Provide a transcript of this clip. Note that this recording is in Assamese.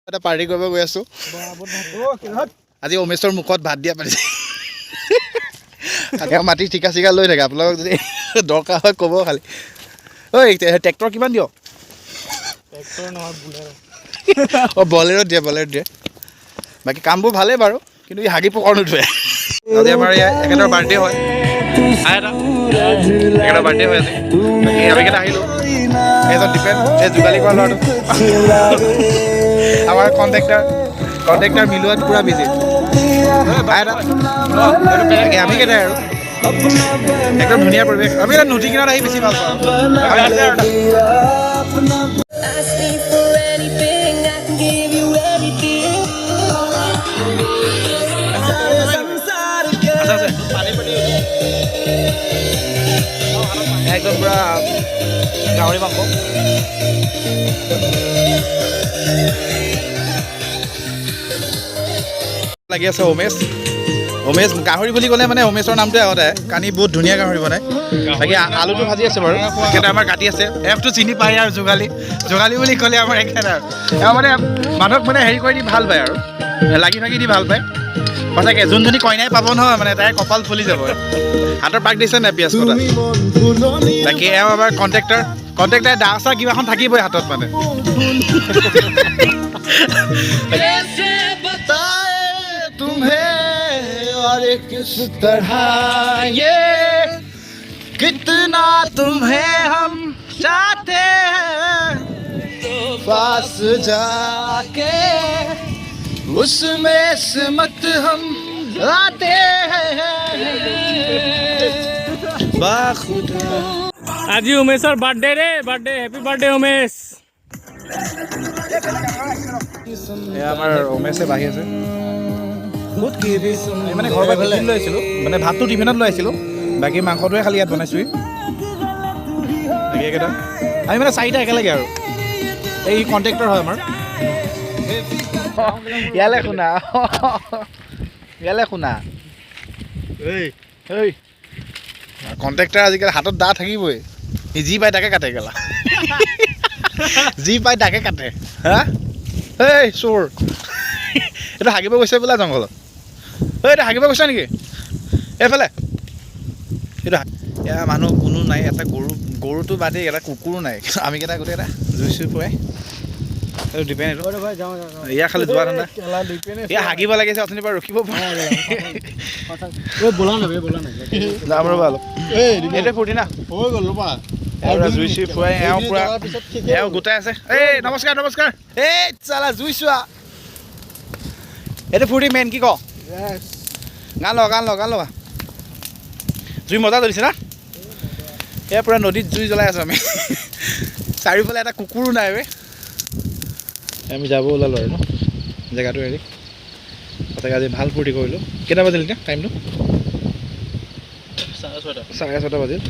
এটা পাৰ্টি কৰিব গৈ আছো আজি উমেশৰ মুখত ভাত দিয়া পাইছে তাকে মাটি ঠিকা চিকা লৈ থাকে আপোনালোক যদি দৰকাৰ হয় ক'ব খালি ঐ ট্ৰেক্টৰ কিমান দিয় ট্ৰেক্টৰ নহয় বলেৰো দিয়ে বাকী কামবোৰ ভালেই বাৰু কিন্তু ই হাগি পকৰ নুঠোৱে আজি আমাৰ এখেতৰ বাৰ্থডে হয় এখেতৰ বাৰ্থডে হয় আজি বাকী আমি কেইটা আহিলোঁ এজন ডিপেণ্ড এই যোগালী কৰা ল'ৰাটো আমাৰ কণ্টেক্টাৰ মিলোৱাত পূৰা বিজি আমি কেইটাই আৰু একদম ধুনীয়া পৰিৱেশ আমি এটা নদী কিনাৰত আহি বেছি ভাল পাওঁ একদম পূৰা গাহৰি মাংস লাগি আছে উমেশ গাহৰি বুলি ক'লে মানে উমেশৰ নামটোৱে আগতে কানি বহুত ধুনীয়া গাহৰি বনায় বাকী আলুটো ভাজি আছে বাৰু এখেতে আমাৰ কাটি আছে এফটো চিনি পায় আৰু যোগালী বুলি ক'লে আমাৰ এখেত আৰু এওঁ মানে মানুহক মানে হেৰি কৰি দি ভাল পায় আৰু লাগি ভাগি দি ভাল পায় সঁচাকৈ যোনজনী কইনাই পাব নহয় মানে তাই কপাল ফুলি যাব হাতৰ পাক দিছে নাই পিয়াজ কটা বাকী এওঁ আমাৰ কণ্টেক্টাৰ দা চা কিবাখন থাকিবই হাতত মানে किस तरह ये कितना तुम्हें हम चाहते हैं पास जाके उसमें सिमत हम आते हैं बाखुदा আজি উমেশৰ বাৰ্থডে ৰে হেপী বাৰ্থডে উমেশ আমাৰ উমেশে বাঢ়ি আছে বহুত কি মানে ঘৰৰ পৰা টিফিন লৈ আহিছিলোঁ মানে ভাতটো টিফিনত লৈ আহিছিলোঁ বাকী মাংসটোৱে খালি ইয়াত বনাইছোঁহি একেইকেইটা আমি মানে চাৰিটা একেলগে আৰু এই কণ্টেক্টৰ হয় আমাৰ ইয়ালৈ শুনা এই কণ্টেক্টাৰ আজিকালি হাতত দা থাকিবই সি যি পায় তাকে কাটে গেলা যি পায় তাকে কাটে হা এই চোৰ এইটো হাগিব গৈছে বোলে জংঘলত এইটো হাগিব গৈছা নেকি এইফালে এইটো এয়া মানুহ কোনো নাই এটা গৰুটো বাদেই এটা কুকুৰো নাই আমি কেইটা গোটেই এটা জুই চুই ফুৰাই এইটো ডিপেণ্ড এইটো ইয়াৰ খালি যোৱা ধান্দা এয়া হাগিব লাগিছে অথনিৰ পৰা ৰখিব পৰা যাম ৰ'বা অলপ এইটোৱে ফূৰ্তি না জুই চুই ফুৰাই এওঁ পূৰা এওঁ গোটাই আছে এই নমস্কাৰ এই চালা জুই চোৱা এইটো ফূৰ্তি মেইন কি ক গান লগা জুই মজা জ্বলিছে না এয়া পূৰা নদীত জুই জ্বলাই আছোঁ আমি চাৰিওফালে এটা কুকুৰো নাই বে আমি যাব ওলালোঁ আৰু ন জেগাটো এৰি তাকে আজি ভাল ফূৰ্তি কৰিলোঁ কেইটা বাজিল এতিয়া টাইমটো 6:30 বাজিল